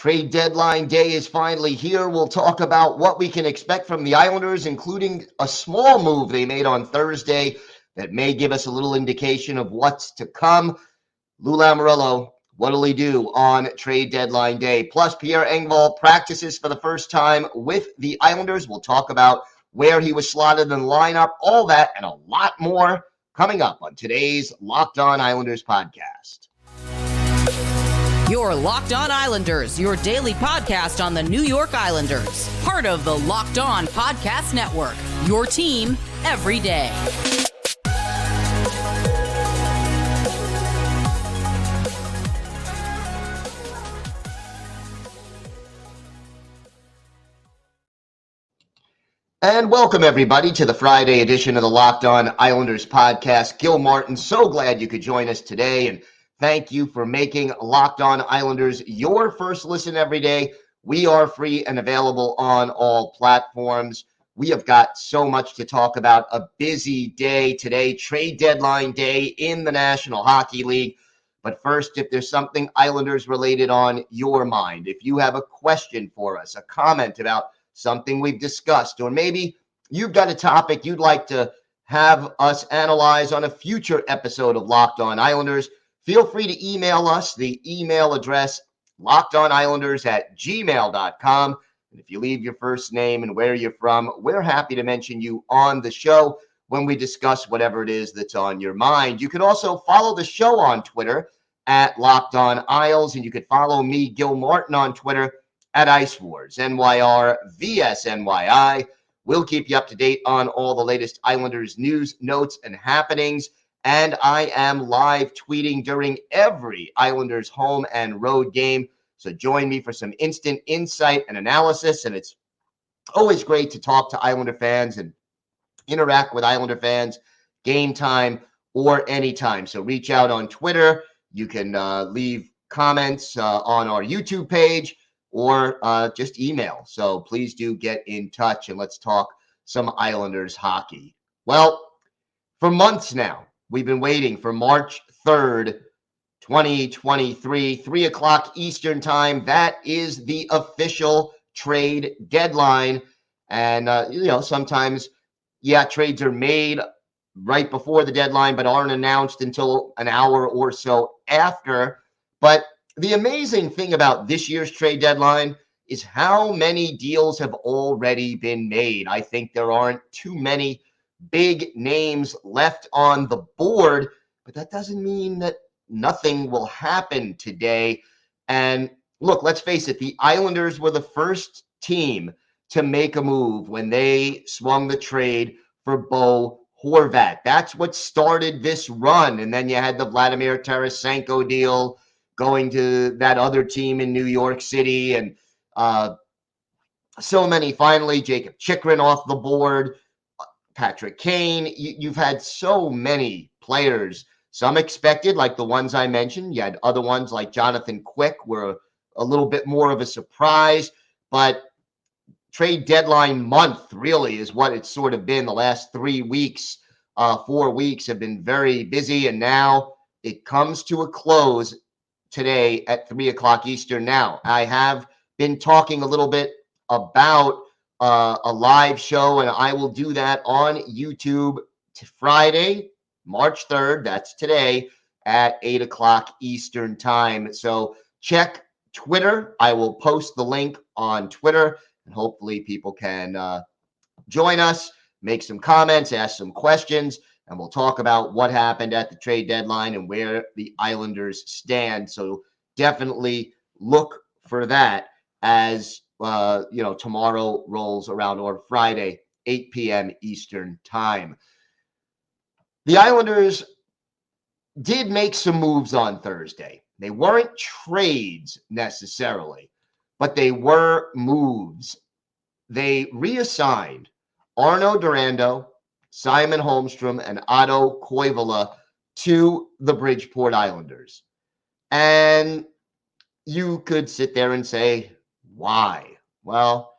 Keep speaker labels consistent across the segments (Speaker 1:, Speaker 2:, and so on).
Speaker 1: Trade deadline day is finally here. We'll talk about what we can expect from the Islanders, including a small move they made on Thursday that may give us a little indication of what's to come. Lou Lamoriello, what will he do on trade deadline day? Plus, Pierre Engvall practices for the first time with the Islanders. We'll talk about where he was slotted in the lineup, all that and a lot more coming up on today's Locked On Islanders podcast.
Speaker 2: You're Locked On Islanders, your daily podcast on the New York Islanders. Part of the Locked On Podcast Network, your team every day.
Speaker 1: And welcome, everybody, to the Friday edition of the Locked On Islanders podcast. Gil Martin, so glad you could join us today, and thank you for making Locked On Islanders your first listen every day. We are free and available on all platforms. We have got so much to talk about. A busy day today, trade deadline day in the National Hockey League. But first, if there's something Islanders related on your mind, if you have a question for us, a comment about something we've discussed, or maybe you've got a topic you'd like to have us analyze on a future episode of Locked On Islanders, feel free to email us. The email address, lockedonislanders@gmail.com. And if you leave your first name and where you're from, we're happy to mention you on the show when we discuss whatever it is that's on your mind. You can also follow the show on Twitter at Locked On Isles, and you can follow me, Gil Martin, on Twitter at Ice Wars, NYR vs NYI. We'll keep you up to date on all the latest Islanders news, notes, and happenings. And I am live tweeting during every Islanders home and road game. So join me for some instant insight and analysis. And it's always great to talk to Islander fans and interact with Islander fans game time or anytime. So reach out on Twitter. You can leave comments on our YouTube page, or just email. So please do get in touch and let's talk some Islanders hockey. Well, for months now, we've been waiting for March 3rd, 2023, 3 o'clock Eastern time. That is the official trade deadline. And, sometimes, trades are made right before the deadline, but aren't announced until an hour or so after. But the amazing thing about this year's trade deadline is how many deals have already been made. I think there aren't too many big names left on the board, but that doesn't mean that nothing will happen today. And look, let's face it, the Islanders were the first team to make a move when they swung the trade for Bo Horvat. That's what started this run. And then you had the Vladimir Tarasenko deal going to that other team in New York City, and so many. Finally, Jacob Chikrin off the board, Patrick Kane. You've had so many players, some expected, like the ones I mentioned. You had other ones like Jonathan Quick were a little bit more of a surprise, but trade deadline month really is what it's sort of been. The last 3 weeks, 4 weeks have been very busy, and now it comes to a close today at 3 o'clock Eastern. Now, I have been talking a little bit about a live show, and I will do that on YouTube Friday, March 3rd. That's today at 8 o'clock Eastern time. So check Twitter. I will post the link on Twitter, and hopefully people can join us, make some comments, ask some questions, and we'll talk about what happened at the trade deadline and where the Islanders stand. So definitely look for that as tomorrow rolls around, or Friday, 8 p.m. Eastern time. The Islanders did make some moves on Thursday. They weren't trades necessarily, but they were moves. They reassigned Arno Durando, Simon Holmstrom, and Otto Koivula to the Bridgeport Islanders. And you could sit there and say, why? Well,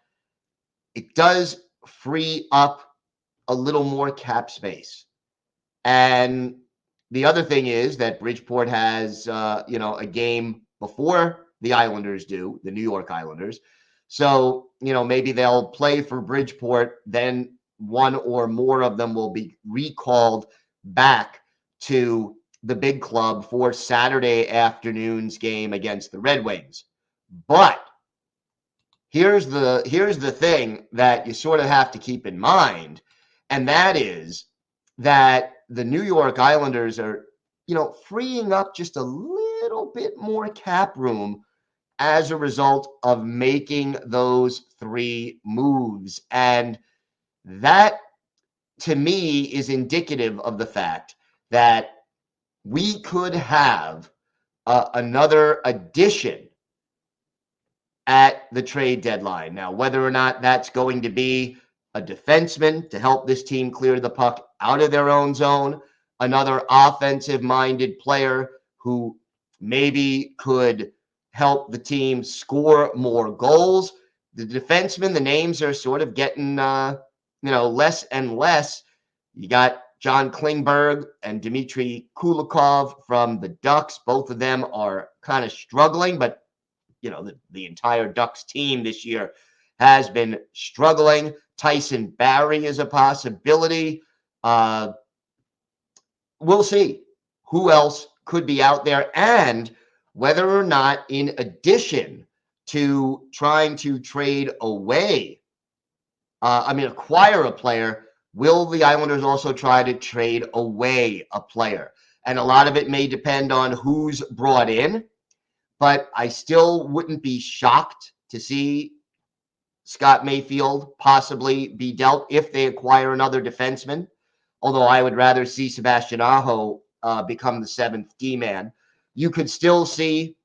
Speaker 1: it does free up a little more cap space. And the other thing is that Bridgeport has, a game before the Islanders do, the New York Islanders. So, maybe they'll play for Bridgeport, then one or more of them will be recalled back to the big club for Saturday afternoon's game against the Red Wings. But here's the thing that you sort of have to keep in mind, and that is that the New York Islanders are, freeing up just a little bit more cap room as a result of making those 3 moves. And that, to me, is indicative of the fact that we could have another addition at the trade deadline. Now, whether or not that's going to be a defenseman to help this team clear the puck out of their own zone, another offensive-minded player who maybe could help the team score more goals. The defensemen, the names are sort of getting, less and less. You got John Klingberg and Dmitry Kulikov from the Ducks. Both of them are kind of struggling, but the entire Ducks team this year has been struggling. Tyson Barrie is a possibility. We'll see who else could be out there and whether or not, in addition to trying to trade away, acquire a player, will the Islanders also try to trade away a player? And a lot of it may depend on who's brought in. But I still wouldn't be shocked to see Scott Mayfield possibly be dealt if they acquire another defenseman, although I would rather see Sebastian Aho become the 7th D-man. You could still see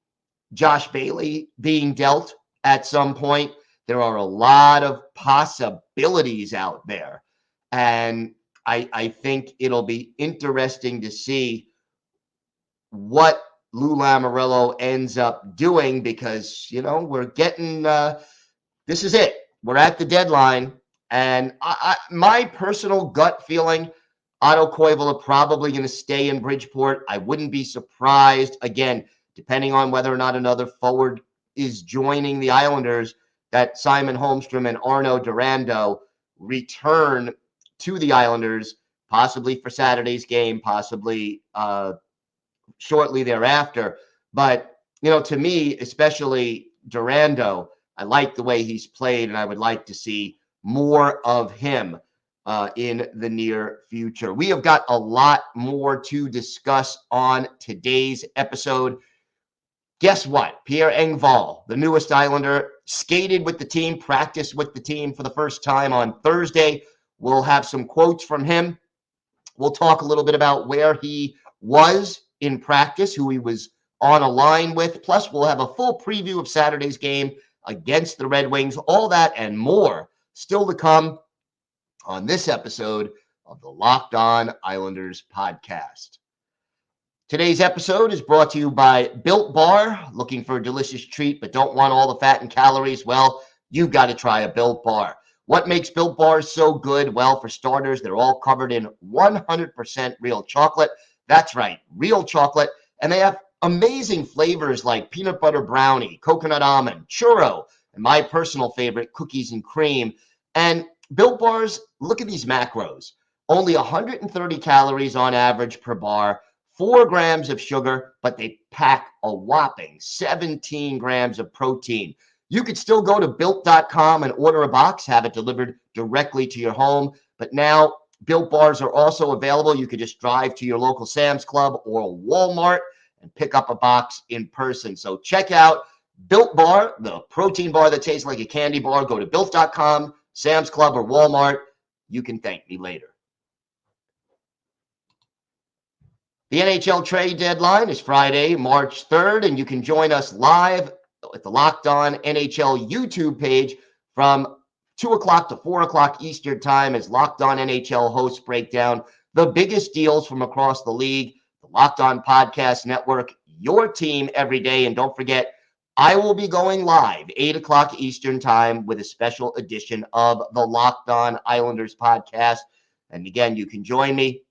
Speaker 1: Josh Bailey being dealt at some point. There are a lot of possibilities out there, and I think it'll be interesting to see what Lou Lamoriello ends up doing because, we're getting, this is it. We're at the deadline. And my personal gut feeling, Otto Koivula probably going to stay in Bridgeport. I wouldn't be surprised, again, depending on whether or not another forward is joining the Islanders, that Simon Holmstrom and Arno Durando return to the Islanders, possibly for Saturday's game, possibly shortly thereafter. But, to me, especially Durando, I like the way he's played, and I would like to see more of him in the near future. We have got a lot more to discuss on today's episode. Guess what? Pierre Engvall, the newest Islander, skated with the team, practiced with the team for the first time on Thursday. We'll have some quotes from him. We'll talk a little bit about where he was in practice, who he was on a line with. Plus, we'll have a full preview of Saturday's game against the Red Wings. All that and more still to come on this episode of the Locked On Islanders podcast. Today's episode is brought to you by Built Bar. Looking for a delicious treat but don't want all the fat and calories? Well, you've got to try a Built Bar. What makes Built Bars so good? Well, for starters, they're all covered in 100% real chocolate. That's right, real chocolate. And they have amazing flavors like peanut butter brownie, coconut almond, churro, and my personal favorite, cookies and cream. And Built Bars, look at these macros. Only 130 calories on average per bar, 4 grams of sugar, but they pack a whopping 17 grams of protein. You could still go to Built.com and order a box, have it delivered directly to your home. But now Built Bars are also available. You could just drive to your local Sam's Club or Walmart and pick up a box in person. So check out Built Bar, the protein bar that tastes like a candy bar. Go to Built.com, Sam's Club, or Walmart. You can thank me later. The NHL trade deadline is Friday, March 3rd, and you can join us live at the Locked On NHL YouTube page from 2 o'clock to 4 o'clock Eastern Time as Locked On NHL hosts break down the biggest deals from across the league. The Locked On Podcast Network, your team every day. And don't forget, I will be going live 8 o'clock Eastern Time with a special edition of the Locked On Islanders podcast. And again, you can join me,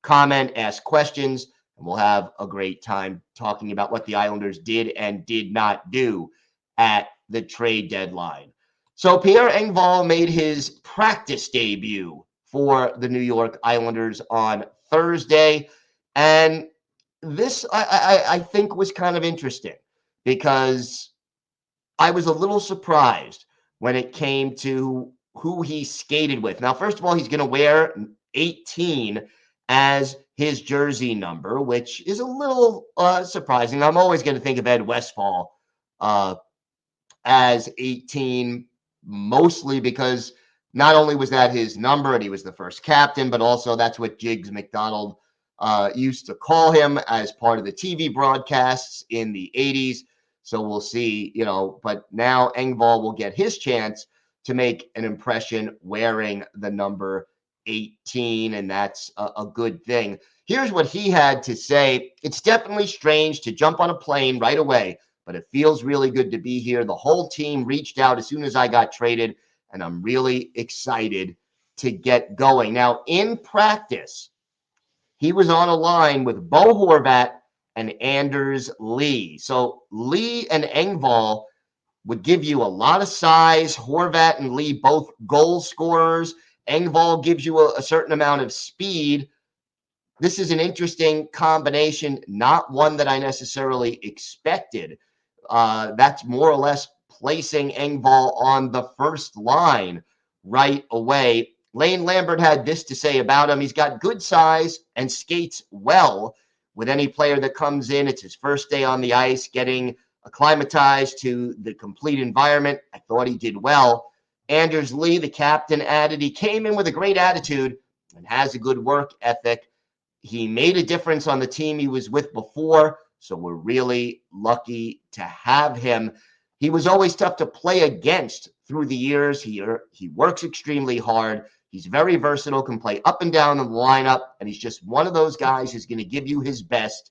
Speaker 1: comment, ask questions, And we'll have a great time talking about what the Islanders did and did not do at the trade deadline. So Pierre Engvall made his practice debut for the New York Islanders on Thursday. And this, I think, was kind of interesting because I was a little surprised when it came to who he skated with. Now, first of all, he's going to wear 18 as his jersey number, which is a little surprising. I'm always going to think of Ed Westfall uh, as 18, mostly because not only was that his number and he was the first captain, but also that's what Jiggs McDonald used to call him as part of the TV broadcasts in the 80s. So we'll see, but now Engvall will get his chance to make an impression wearing the number 18, and that's a good thing. Here's what he had to say. It's definitely strange to jump on a plane right away, but it feels really good to be here. The whole team reached out as soon as I got traded, and I'm really excited to get going. Now, in practice, he was on a line with Bo Horvat and Anders Lee. So Lee and Engvall would give you a lot of size. Horvat and Lee both goal scorers. Engvall gives you a certain amount of speed. This is an interesting combination, not one that I necessarily expected. That's more or less placing Engvall on the first line right away. Lane Lambert had this to say about him. He's got good size and skates well. With any player that comes in, it's his first day on the ice, getting acclimatized to the complete environment. I thought he did well. Anders Lee, the captain, added he came in with a great attitude and has a good work ethic. He made a difference on the team he was with before, so we're really lucky to have him. He was always tough to play against through the years. He works extremely hard. He's very versatile, can play up and down the lineup, and he's just one of those guys who's going to give you his best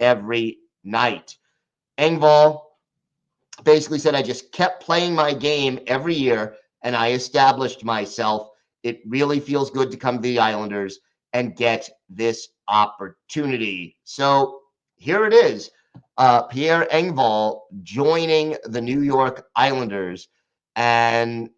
Speaker 1: every night. Engvall basically said, I just kept playing my game every year, and I established myself. It really feels good to come to the Islanders and get this opportunity. So here it is. Pierre Engvall joining the New York Islanders. And,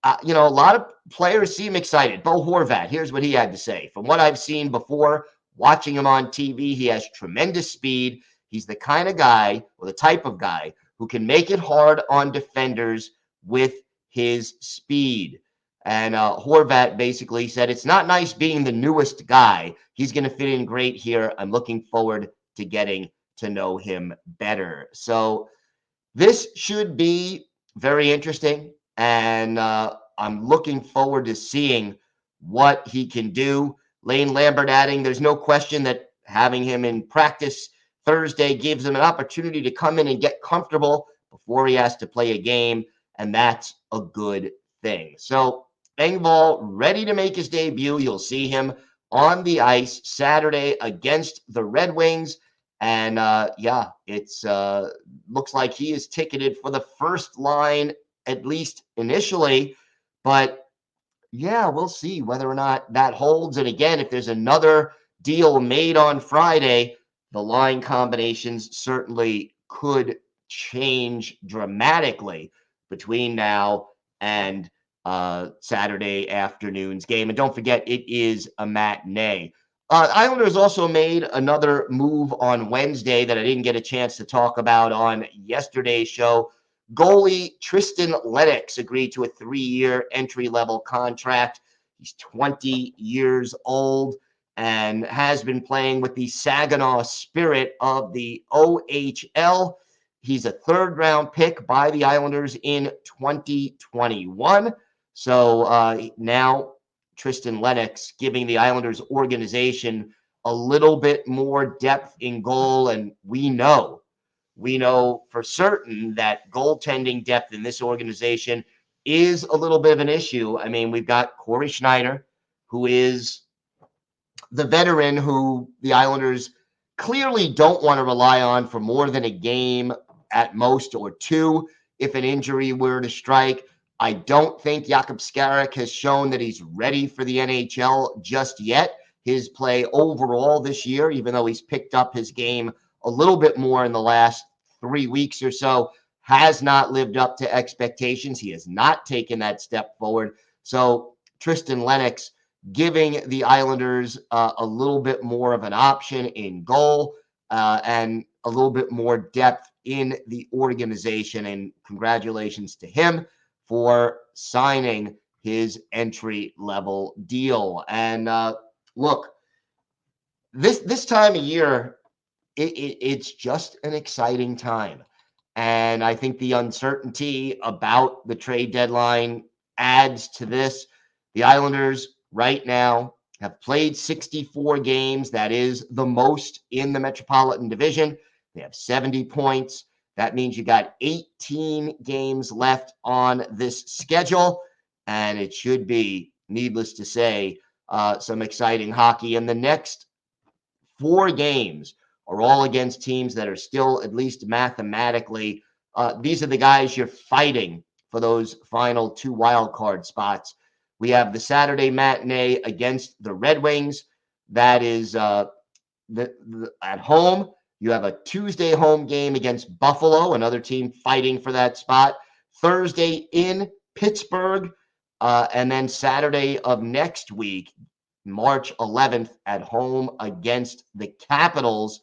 Speaker 1: a lot of players seem excited. Bo Horvat, here's what he had to say. From what I've seen before, watching him on TV, he has tremendous speed. He's the kind of guy, or the type of guy, who can make it hard on defenders with his speed. And Horvat basically said, it's not nice being the newest guy. He's going to fit in great here. I'm looking forward to getting to know him better. So this should be very interesting. And I'm looking forward to seeing what he can do. Lane Lambert adding, there's no question that having him in practice Thursday gives him an opportunity to come in and get comfortable before he has to play a game. And that's a good thing. So Engvall ready to make his debut. You'll see him on the ice Saturday against the Red Wings. And it's looks like he is ticketed for the first line, at least initially. But yeah, we'll see whether or not that holds. And again, if there's another deal made on Friday, the line combinations certainly could change dramatically between now and Saturday afternoon's game. And don't forget, it is a matinee. Islanders also made another move on Wednesday that I didn't get a chance to talk about on yesterday's show. Goalie Tristan Lennox agreed to a 3-year entry-level contract. He's 20 years old and has been playing with the Saginaw Spirit of the OHL. He's a third-round pick by the Islanders in 2021. So now Tristan Lennox giving the Islanders organization a little bit more depth in goal. And we know for certain that goaltending depth in this organization is a little bit of an issue. I mean, we've got Corey Schneider, who is the veteran who the Islanders clearly don't want to rely on for more than a game at most, or two, if an injury were to strike. I don't think Jakub Skarek has shown that he's ready for the NHL just yet. his play overall this year, even though he's picked up his game a little bit more in the last 3 weeks or so, has not lived up to expectations. He has not taken that step forward. So Tristan Lennox giving the Islanders a little bit more of an option in goal and a little bit more depth in the organization. And congratulations to him for signing his entry level deal. And look, this time of year, it's just an exciting time. And I think the uncertainty about the trade deadline adds to this. The Islanders right now have played 64 games. That is the most in the Metropolitan Division. They have 70 points. That means you got 18 games left on this schedule. And it should be, needless to say, some exciting hockey. And the next 4 games are all against teams that are still, at least mathematically, these are the guys you're fighting for those final 2 wild card spots. We have the Saturday matinee against the Red Wings. That is at home. You have a Tuesday home game against Buffalo, another team fighting for that spot. Thursday in Pittsburgh, and then Saturday of next week, March 11th, at home against the Capitals.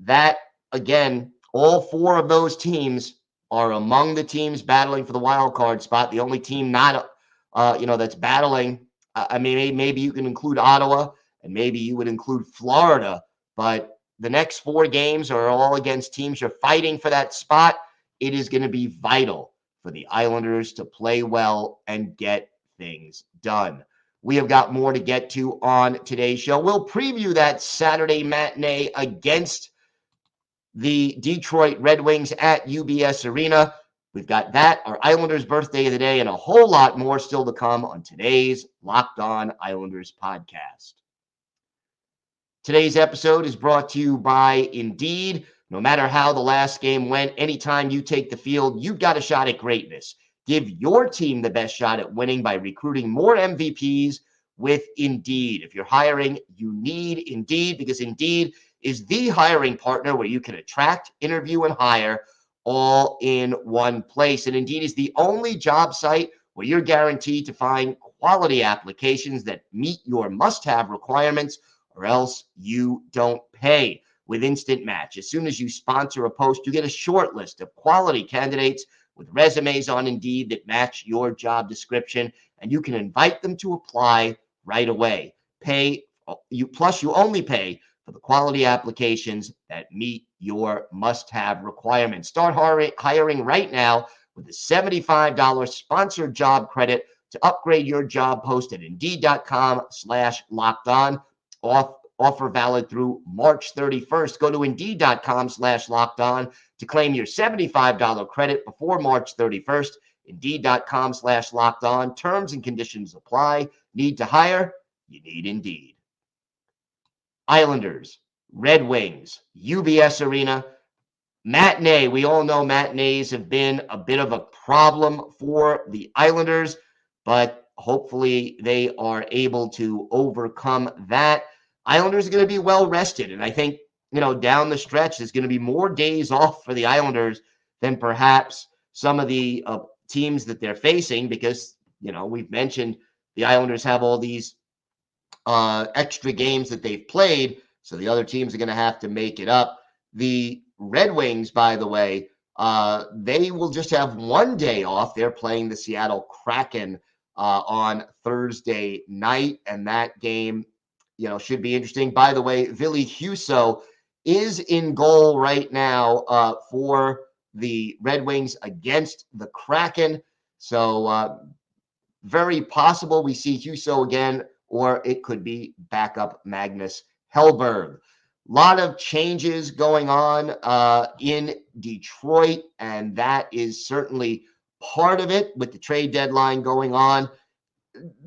Speaker 1: That, again, all 4 of those teams are among the teams battling for the wild card spot. The only team not, that's battling, I mean, maybe you can include Ottawa and maybe you would include Florida, but the next 4 games are all against teams you're fighting for that spot. It is going to be vital for the Islanders to play well and get things done. We have got more to get to on today's show. We'll preview that Saturday matinee against the Detroit Red Wings at UBS Arena. We've got that, our Islanders birthday of the day, and a whole lot more still to come on today's Locked On Islanders podcast. Today's episode is brought to you by Indeed. No matter how the last game went, anytime you take the field, you've got a shot at greatness. Give your team the best shot at winning by recruiting more MVPs with Indeed. If you're hiring, you need Indeed, because Indeed is the hiring partner where you can attract, interview, and hire all in one place. And Indeed is the only job site where you're guaranteed to find quality applications that meet your must-have requirements, or else you don't pay. With Instant Match, as soon as you sponsor a post, you get a short list of quality candidates with resumes on Indeed that match your job description, and you can invite them to apply right away. You only pay for the quality applications that meet your must-have requirements. Start hiring right now with a $75 sponsored job credit to upgrade your job post at Indeed.com/lockedon. Offer valid through March 31st. Go to Indeed.com/lockedon to claim your $75 credit before March 31st. Indeed.com/lockedon. Terms and conditions apply. Need to hire? You need Indeed. Islanders, Red Wings, UBS Arena, matinee. We all know matinees have been a bit of a problem for the Islanders, but hopefully they are able to overcome that. Islanders are going to be well rested, and I think, down the stretch, there's going to be more days off for the Islanders than perhaps some of the teams that they're facing, because, we've mentioned the Islanders have all these extra games that they've played, so the other teams are going to have to make it up. The Red Wings, by the way, they will just have 1 day off. They're playing the Seattle Kraken on Thursday night, and that game, should be interesting. By the way, Ville Husso is in goal right now for the Red Wings against the Kraken. So very possible we see Husso again, or it could be backup Magnus Hellberg. A lot of changes going on in Detroit, and that is certainly part of it with the trade deadline going on.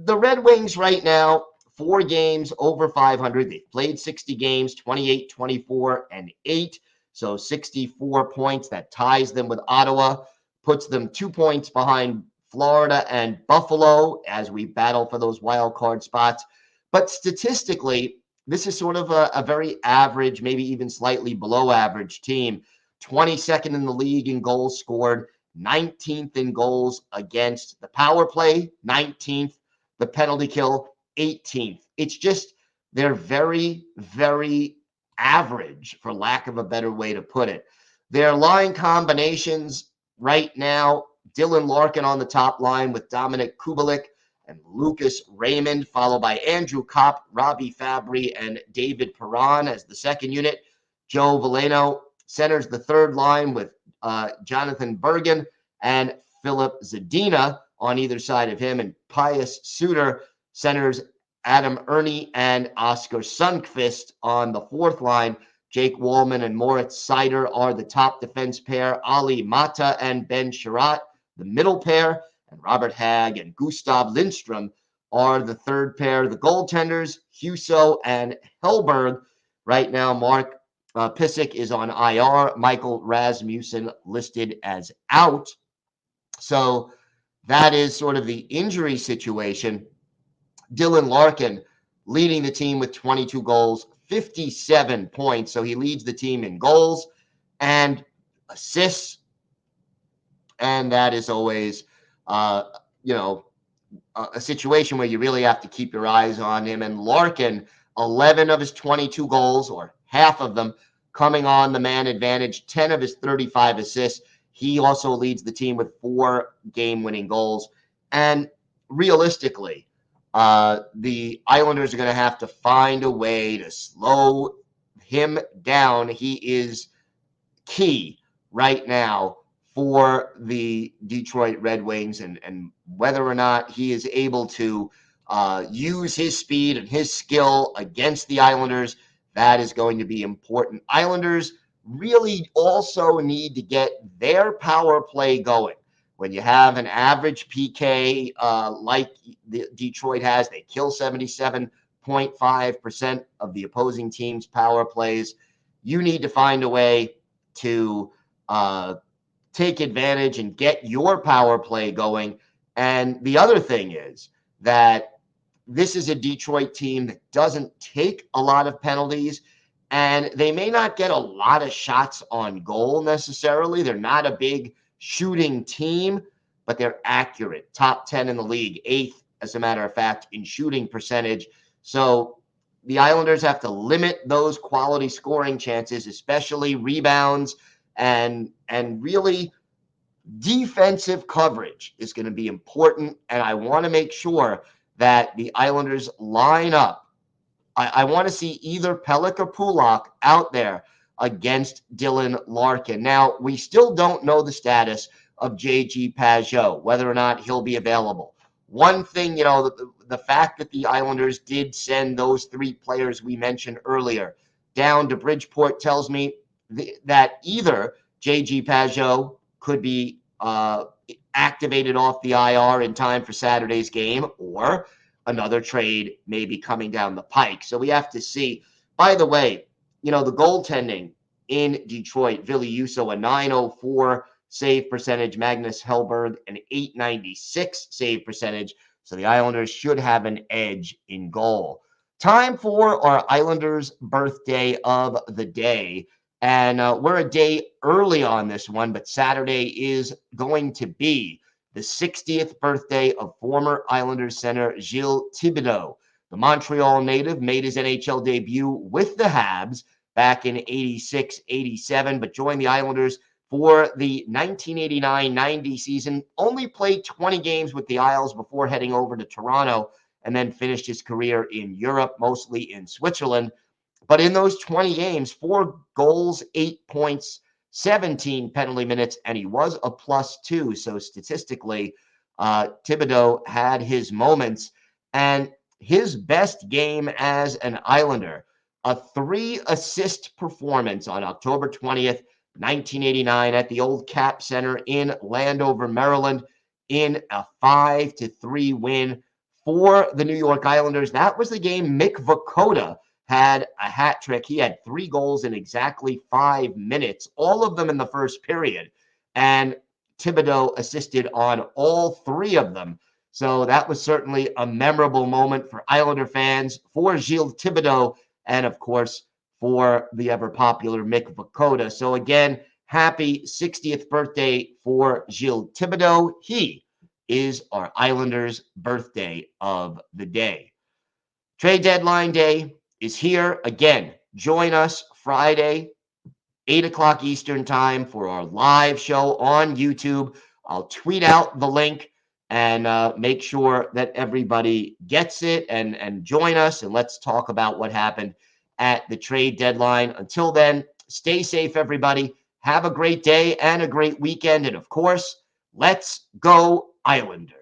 Speaker 1: The Red Wings right now, 4 games over 500. They've played 60 games, 28, 24, and 8. So 64 points. That ties them with Ottawa, puts them 2 points behind Florida and Buffalo as we battle for those wild card spots. But statistically, this is sort of a very average, maybe even slightly below average team. 22nd in the league in goals scored, 19th in goals against, the power play, 19th, the penalty kill, 18th. It's just, they're very, very average, for lack of a better way to put it. Their line combinations right now, Dylan Larkin on the top line with Dominic Kubalik and Lucas Raymond, followed by Andrew Kopp, Robbie Fabry, and David Perron as the second unit. Joe Veleno centers the third line with Jonathan Bergen and Philip Zadina on either side of him, and Pius Suter centers Adam Ernie and Oscar Sundqvist on the fourth line. Jake Wallman and Moritz Seider are the top defense pair. Ali Mata and Ben Sherratt, the middle pair, and Robert Hagg and Gustav Lindstrom are the third pair. The goaltenders, Huso and Hellberg. Right now, Mark Pissick is on IR. Michael Rasmussen listed as out. So that is sort of the injury situation. Dylan Larkin leading the team with 22 goals, 57 points. So he leads the team in goals and assists. And that is always, you know, a situation where you really have to keep your eyes on him. And Larkin, 11 of his 22 goals, or half of them, coming on the man advantage, 10 of his 35 assists. He also leads the team with 4 game-winning goals. And realistically, the Islanders are going to have to find a way to slow him down. He is key right now for the Detroit Red Wings, and whether or not he is able to use his speed and his skill against the Islanders, that is going to be important. Islanders really also need to get their power play going. When you have an average PK like Detroit has, they kill 77.5% of the opposing team's power plays. You need to find a way to take advantage and get your power play going. And the other thing is that this is a Detroit team that doesn't take a lot of penalties, and they may not get a lot of shots on goal necessarily. They're not a big shooting team, but they're accurate. Top 10 in the league, 8th, as a matter of fact, in shooting percentage. So the Islanders have to limit those quality scoring chances, especially rebounds, and really defensive coverage is going to be important. And I want to make sure that the Islanders line up. I want to see either Pelech or Pulak out there against Dylan Larkin. Now, we still don't know the status of J.G. Pageau, whether or not he'll be available. One thing, the fact that the Islanders did send those 3 players we mentioned earlier down to Bridgeport tells me that either J.G. Pageau could be activated off the IR in time for Saturday's game, or another trade may be coming down the pike. So we have to see. By the way, the goaltending in Detroit, Ville Husso, a .904 save percentage, Magnus Hellberg, an .896 save percentage. So the Islanders should have an edge in goal. Time for our Islanders birthday of the day. And we're a day early on this one, but Saturday is going to be the 60th birthday of former Islanders center Gilles Thibodeau. The Montreal native made his NHL debut with the Habs back in 86-87, but joined the Islanders for the 1989-90 season. Only played 20 games with the Isles before heading over to Toronto, and then finished his career in Europe, mostly in Switzerland. But in those 20 games, 4 goals, 8 points, 17 penalty minutes, and he was a +2. So statistically, Thibodeau had his moments. And his best game as an Islander, a 3-assist performance on October 20th, 1989 at the old Cap Center in Landover, Maryland, in a 5-3 win for the New York Islanders. That was the game Mick Vukota had a hat trick. He had 3 goals in exactly 5 minutes, all of them in the first period. And Thibodeau assisted on all 3 of them. So that was certainly a memorable moment for Islander fans. For Gilles Thibodeau, and of course, for the ever popular Mick Vukota. So again, happy 60th birthday for Gilles Thibodeau. He is our Islanders' birthday of the day. Trade deadline day is here. Again, join us Friday, 8 o'clock Eastern time for our live show on YouTube. I'll tweet out the link and make sure that everybody gets it and join us, and let's talk about what happened at the trade deadline. Until then, stay safe, everybody. Have a great day and a great weekend. And of course, let's go Islanders.